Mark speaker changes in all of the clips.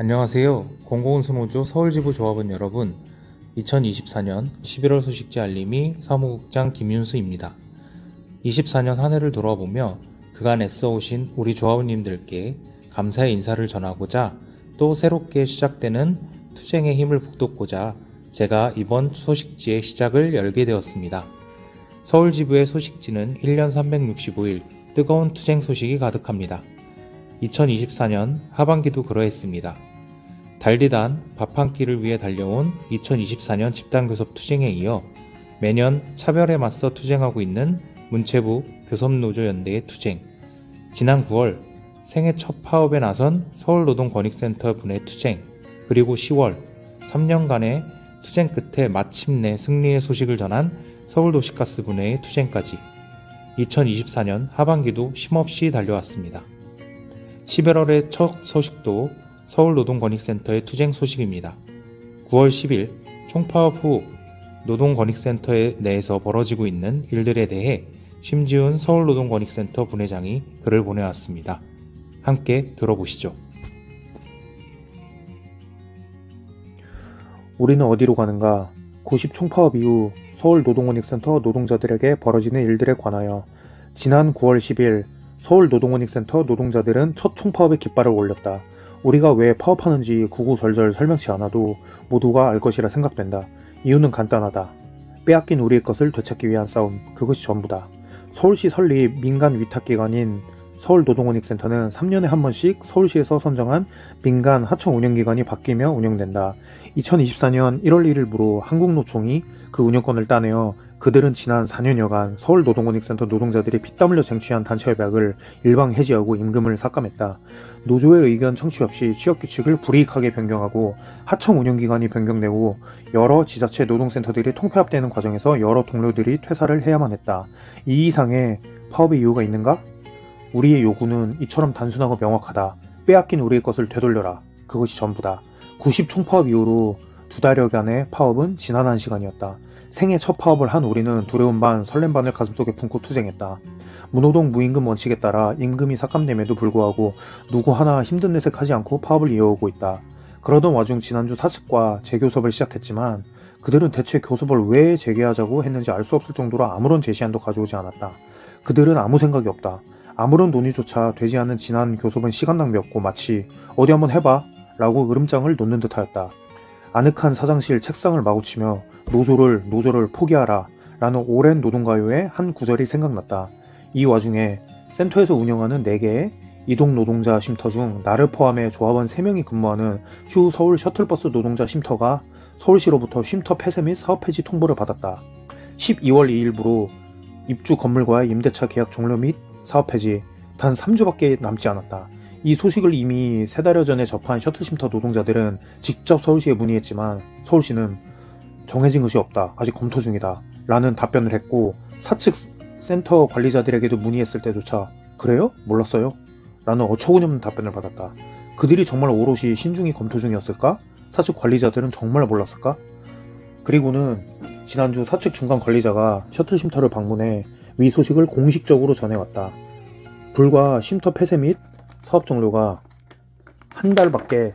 Speaker 1: 안녕하세요. 공공운수노조 서울지부 조합원 여러분, 2024년 11월 소식지 알림이 사무국장 김윤수입니다. 24년 한 해를 돌아보며 그간 애써오신 우리 조합원님들께 감사의 인사를 전하고자 또 새롭게 시작되는 투쟁의 힘을 북돋고자 제가 이번 소식지의 시작을 열게 되었습니다. 서울지부의 소식지는 1년 365일 뜨거운 투쟁 소식이 가득합니다. 2024년 하반기도 그러했습니다. 달디단 밥 한 끼를 위해 달려온 2024년 집단교섭 투쟁에 이어 매년 차별에 맞서 투쟁하고 있는 문체부 교섭노조연대의 투쟁, 지난 9월 생애 첫 파업에 나선 서울노동권익센터 분의 투쟁, 그리고 10월 3년간의 투쟁 끝에 마침내 승리의 소식을 전한 서울도시가스 분해의 투쟁까지 2024년 하반기도 쉼없이 달려왔습니다. 11월의 첫 소식도 서울노동권익센터의 투쟁 소식입니다. 9월 10일 총파업 후 노동권익센터 내에서 벌어지고 있는 일들에 대해 심지훈 서울노동권익센터 분회장이 글을 보내왔습니다. 함께 들어보시죠.
Speaker 2: 우리는 어디로 가는가? 90 총파업 이후 서울노동권익센터 노동자들에게 벌어지는 일들에 관하여 지난 9월 10일 서울노동권익센터 노동자들은 첫 총파업의 깃발을 올렸다. 우리가 왜 파업하는지 구구절절 설명치 않아도 모두가 알 것이라 생각된다. 이유는 간단하다. 빼앗긴 우리의 것을 되찾기 위한 싸움, 그것이 전부다. 서울시 설립 민간 위탁기관인 서울노동권익센터는 3년에 한 번씩 서울시에서 선정한 민간 하청 운영기관이 바뀌며 운영된다. 2024년 1월 1일부로 한국노총이 그 운영권을 따내어 그들은 지난 4년여간 서울노동권익센터 노동자들이 피땀 흘려 쟁취한 단체협약을 일방 해지하고 임금을 삭감했다. 노조의 의견 청취 없이 취업규칙을 불이익하게 변경하고 하청 운영기관이 변경되고 여러 지자체 노동센터들이 통폐합되는 과정에서 여러 동료들이 퇴사를 해야만 했다. 이 이상의 파업의 이유가 있는가? 우리의 요구는 이처럼 단순하고 명확하다. 빼앗긴 우리의 것을 되돌려라. 그것이 전부다. 90 총파업 이후로 2달여간의 파업은 지난한 시간이었다. 생애 첫 파업을 한 우리는 두려움 반 설렘 반을 가슴속에 품고 투쟁했다. 무노동 무임금 원칙에 따라 임금이 삭감됨에도 불구하고 누구 하나 힘든 내색하지 않고 파업을 이어오고 있다. 그러던 와중 지난주 사측과 재교섭을 시작했지만 그들은 대체 교섭을 왜 재개하자고 했는지 알 수 없을 정도로 아무런 제시안도 가져오지 않았다. 그들은 아무 생각이 없다. 아무런 논의조차 되지 않은 지난 교섭은 시간 낭비였고 마치 어디 한번 해봐 라고 으름장을 놓는 듯하였다. 아늑한 사장실 책상을 마구치며 노조를 포기하라 라는 오랜 노동가요의 한 구절이 생각났다. 이 와중에 센터에서 운영하는 4개의 이동 노동자 쉼터 중 나를 포함해 조합원 3명이 근무하는 휴 서울 셔틀버스 노동자 쉼터가 서울시로부터 쉼터 폐쇄 및 사업 폐지 통보를 받았다. 12월 2일부로 입주 건물과의 임대차 계약 종료 및 사업 폐지 단 3주밖에 남지 않았다. 이 소식을 이미 3달여 전에 접한 셔틀쉼터 노동자들은 직접 서울시에 문의했지만 서울시는 정해진 것이 없다. 아직 검토 중이다. 라는 답변을 했고 사측 센터 관리자들에게도 문의했을 때조차 그래요? 몰랐어요? 라는 어처구니없는 답변을 받았다. 그들이 정말 오롯이 신중히 검토 중이었을까? 사측 관리자들은 정말 몰랐을까? 그리고는 지난주 사측 중간 관리자가 셔틀쉼터를 방문해 위 소식을 공식적으로 전해왔다. 불과 쉼터 폐쇄 및 사업 종료가 한 달밖에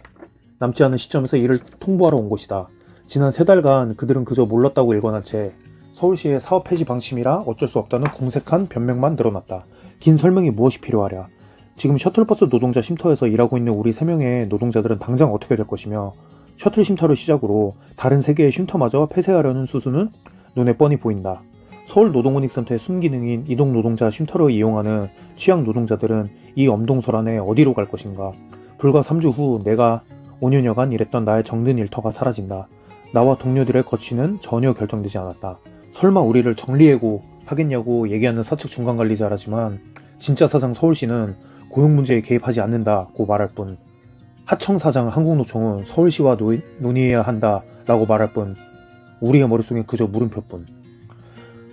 Speaker 2: 남지 않은 시점에서 이를 통보하러 온 것이다. 지난 3달간 그들은 그저 몰랐다고 일관한 채 서울시의 사업 폐지 방침이라 어쩔 수 없다는 궁색한 변명만 늘어났다. 긴 설명이 무엇이 필요하랴. 지금 셔틀버스 노동자 쉼터에서 일하고 있는 우리 3명의 노동자들은 당장 어떻게 될 것이며 셔틀 쉼터를 시작으로 다른 3개의 쉼터마저 폐쇄하려는 수순은 눈에 뻔히 보인다. 서울노동권익센터의 순기능인 이동 노동자 쉼터를 이용하는 취약 노동자들은 이 엄동설 안에 어디로 갈 것인가. 불과 3주 후 내가 5년여간 일했던 나의 정든 일터가 사라진다. 나와 동료들의 거취는 전혀 결정되지 않았다. 설마 우리를 정리해고 하겠냐고 얘기하는 사측 중간관리자라지만 진짜 사장 서울시는 고용 문제에 개입하지 않는다고 말할 뿐, 하청사장 한국노총은 서울시와 논의해야 한다라고 말할 뿐, 우리의 머릿속엔 그저 물음표뿐.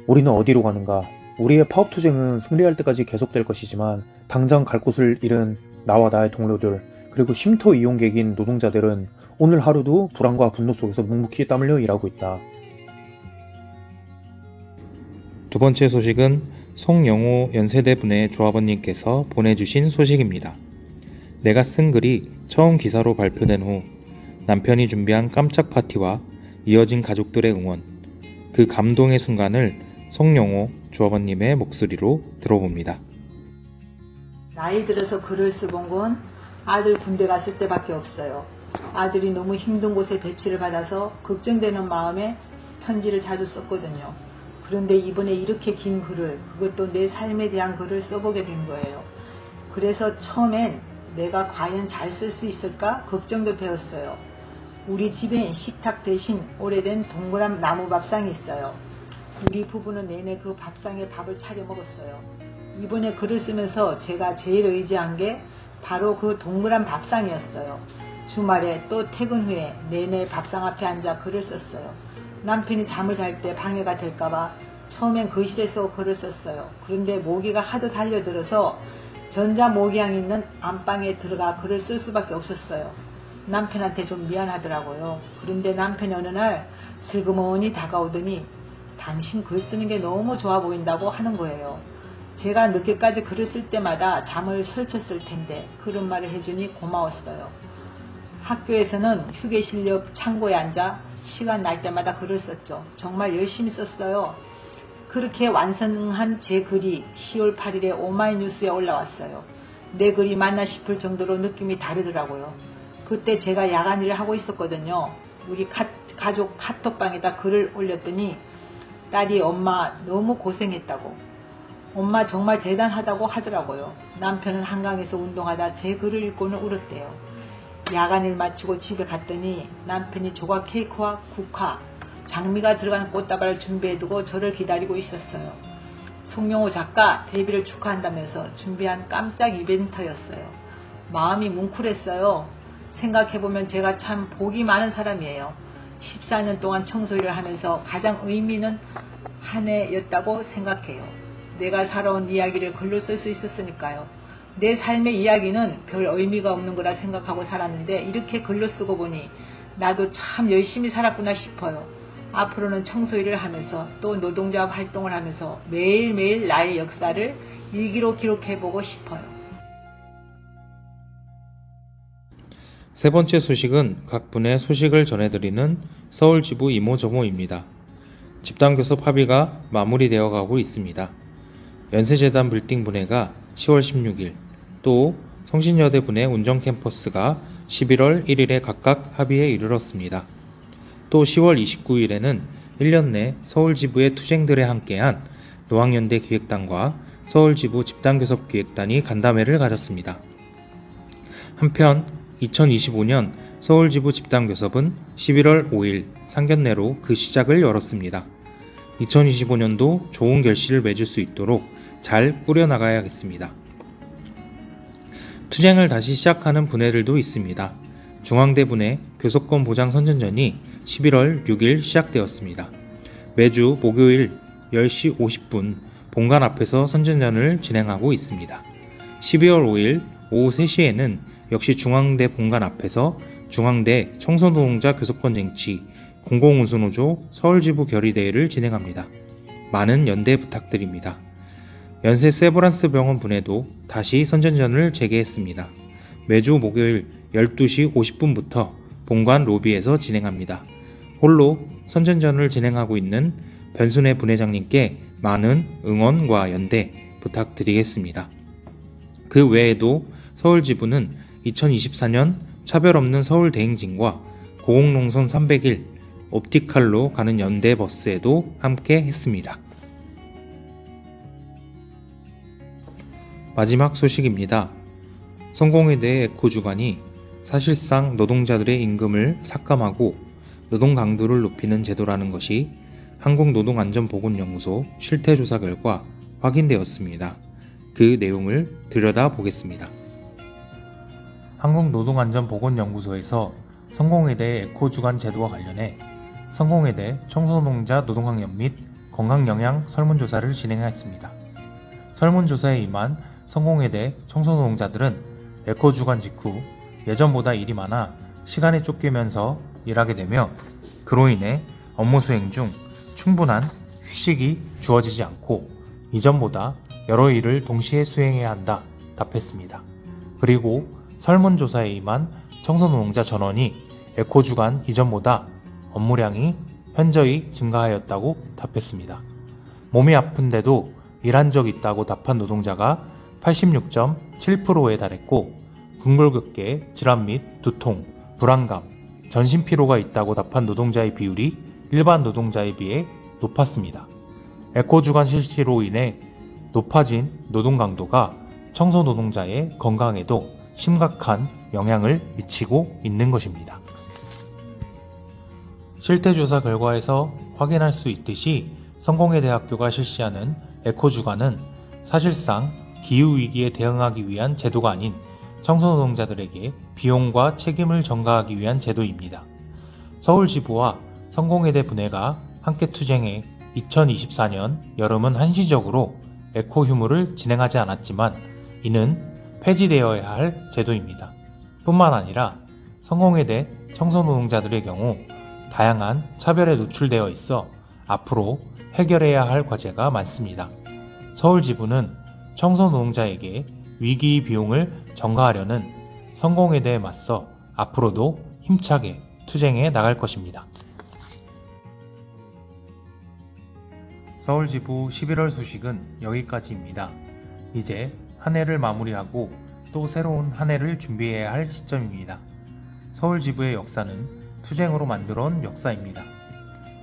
Speaker 2: 우리는 어디로 가는가? 우리의 파업투쟁은 승리할 때까지 계속될 것이지만 당장 갈 곳을 잃은 나와 나의 동료들, 그리고 쉼터 이용객인 노동자들은 오늘 하루도 불안과 분노 속에서 묵묵히 땀 흘려 일하고 있다.
Speaker 1: 두 번째 소식은 송영호 연세대 분의 조합원님께서 보내주신 소식입니다. 내가 쓴 글이 처음 기사로 발표된 후 남편이 준비한 깜짝 파티와 이어진 가족들의 응원, 그 감동의 순간을 송영호 조합원님의 목소리로 들어봅니다.
Speaker 3: 나이 들어서 글을 써본 건 아들 군대 갔을 때밖에 없어요. 아들이 너무 힘든 곳에 배치를 받아서 걱정되는 마음에 편지를 자주 썼거든요. 그런데 이번에 이렇게 긴 글을, 그것도 내 삶에 대한 글을 써보게 된 거예요. 그래서 처음엔 내가 과연 잘 쓸 수 있을까 걱정도 되었어요. 우리 집엔 식탁 대신 오래된 동그란 나무 밥상이 있어요. 우리 부부는 내내 그 밥상에 밥을 차려 먹었어요. 이번에 글을 쓰면서 제가 제일 의지한 게 바로 그 동그란 밥상이었어요. 주말에 또 퇴근 후에 내내 밥상 앞에 앉아 글을 썼어요. 남편이 잠을 잘 때 방해가 될까봐 처음엔 거실에서 글을 썼어요. 그런데 모기가 하도 달려들어서 전자 모기향 있는 안방에 들어가 글을 쓸 수밖에 없었어요. 남편한테 좀 미안하더라고요. 그런데 남편이 어느 날 슬그머니 다가오더니 당신 글 쓰는 게 너무 좋아 보인다고 하는 거예요. 제가 늦게까지 글을 쓸 때마다 잠을 설쳤을 텐데 그런 말을 해주니 고마웠어요. 학교에서는 휴게실 옆 창고에 앉아 시간 날 때마다 글을 썼죠. 정말 열심히 썼어요. 그렇게 완성한 제 글이 10월 8일에 오마이뉴스에 올라왔어요. 내 글이 맞나 싶을 정도로 느낌이 다르더라고요. 그때 제가 야간 일을 하고 있었거든요. 우리 가족 카톡방에다 글을 올렸더니 딸이 엄마 너무 고생했다고, 엄마 정말 대단하다고 하더라고요. 남편은 한강에서 운동하다 제 글을 읽고는 울었대요. 야간일 마치고 집에 갔더니 남편이 조각 케이크와 국화, 장미가 들어간 꽃다발을 준비해두고 저를 기다리고 있었어요. 송영호 작가 데뷔를 축하한다면서 준비한 깜짝 이벤트였어요. 마음이 뭉클했어요. 생각해보면 제가 참 복이 많은 사람이에요. 14년 동안 청소일을 하면서 가장 의미 있는 한 해였다고 생각해요. 내가 살아온 이야기를 글로 쓸 수 있었으니까요. 내 삶의 이야기는 별 의미가 없는 거라 생각하고 살았는데 이렇게 글로 쓰고 보니 나도 참 열심히 살았구나 싶어요. 앞으로는 청소일을 하면서 또 노동자 활동을 하면서 매일매일 나의 역사를 일기로 기록해보고 싶어요.
Speaker 1: 세 번째 소식은 각 분의 소식을 전해드리는 서울지부 이모저모입니다. 집단교섭 합의가 마무리되어 가고 있습니다. 연세재단 빌딩 분해가 10월 16일, 또 성신여대 분해 운정캠퍼스가 11월 1일에 각각 합의에 이르렀습니다. 또 10월 29일에는 1년 내 서울지부의 투쟁들에 함께한 노학연대 기획단과 서울지부 집단교섭기획단이 간담회를 가졌습니다. 한편 2025년 서울지부 집단교섭은 11월 5일 상견례로 그 시작을 열었습니다. 2025년도 좋은 결실을 맺을 수 있도록 잘 꾸려나가야겠습니다. 투쟁을 다시 시작하는 분해들도 있습니다. 중앙대 분해 교섭권 보장 선전전이 11월 6일 시작되었습니다. 매주 목요일 10시 50분 본관 앞에서 선전전을 진행하고 있습니다. 12월 5일 오후 3시에는 역시 중앙대 본관 앞에서 중앙대 청소노동자 교섭권 쟁취 공공운수노조 서울지부 결의대회를 진행합니다. 많은 연대 부탁드립니다. 연세 세브란스 병원 분해도 다시 선전전을 재개했습니다. 매주 목요일 12시 50분부터 본관 로비에서 진행합니다. 홀로 선전전을 진행하고 있는 변순애 분회장님께 많은 응원과 연대 부탁드리겠습니다. 그 외에도 서울지부는 2024년 차별 없는 서울 대행진과 고공농선 300일 옵티칼로 가는 연대 버스에도 함께 했습니다. 마지막 소식입니다. 성공회대 에코 주간이 사실상 노동자들의 임금을 삭감하고 노동 강도를 높이는 제도라는 것이 한국노동안전보건연구소 실태조사 결과 확인되었습니다. 그 내용을 들여다보겠습니다. 한국노동안전보건연구소에서 성공회대 에코주간 제도와 관련해 성공회대 청소노동자 노동학연 및 건강영양 설문조사를 진행했습니다. 설문조사에 임한 성공회대 청소노동자들은 에코주간 직후 예전보다 일이 많아 시간에 쫓기면서 일하게 되며 그로 인해 업무 수행 중 충분한 휴식이 주어지지 않고 이전보다 여러 일을 동시에 수행해야 한다 답했습니다. 그리고 설문조사에 임한 청소노동자 전원이 에코주간 이전보다 업무량이 현저히 증가하였다고 답했습니다. 몸이 아픈데도 일한 적 있다고 답한 노동자가 86.7%에 달했고, 궁골격계, 질환 및 두통, 불안감, 전신피로가 있다고 답한 노동자의 비율이 일반 노동자에 비해 높았습니다. 에코주간 실시로 인해 높아진 노동 강도가 청소 노동자의 건강에도 심각한 영향을 미치고 있는 것입니다. 실태조사 결과에서 확인할 수 있듯이 성공회대학교가 실시하는 에코주간은 사실상 기후위기에 대응하기 위한 제도가 아닌 청소노동자들에게 비용과 책임을 전가하기 위한 제도입니다. 서울지부와 성공회대 분회가 함께 투쟁해 2024년 여름은 한시적으로 에코휴무를 진행하지 않았지만 이는 폐지되어야 할 제도입니다. 뿐만 아니라 성공회대 청소노동자들의 경우 다양한 차별에 노출되어 있어 앞으로 해결해야 할 과제가 많습니다. 서울지부는 청소노동자에게 위기 비용을 전가하려는 성공회대에 맞서 앞으로도 힘차게 투쟁해 나갈 것입니다. 서울지부 11월 소식은 여기까지입니다. 이제 한 해를 마무리하고 또 새로운 한 해를 준비해야 할 시점입니다. 서울지부의 역사는 투쟁으로 만들어 온 역사입니다.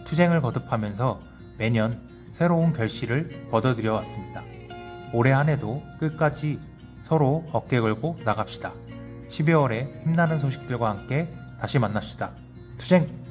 Speaker 1: 투쟁을 거듭하면서 매년 새로운 결실을 거둬들여 왔습니다. 올해 한 해도 끝까지 서로 어깨 걸고 나갑시다. 12월에 힘나는 소식들과 함께 다시 만납시다. 투쟁!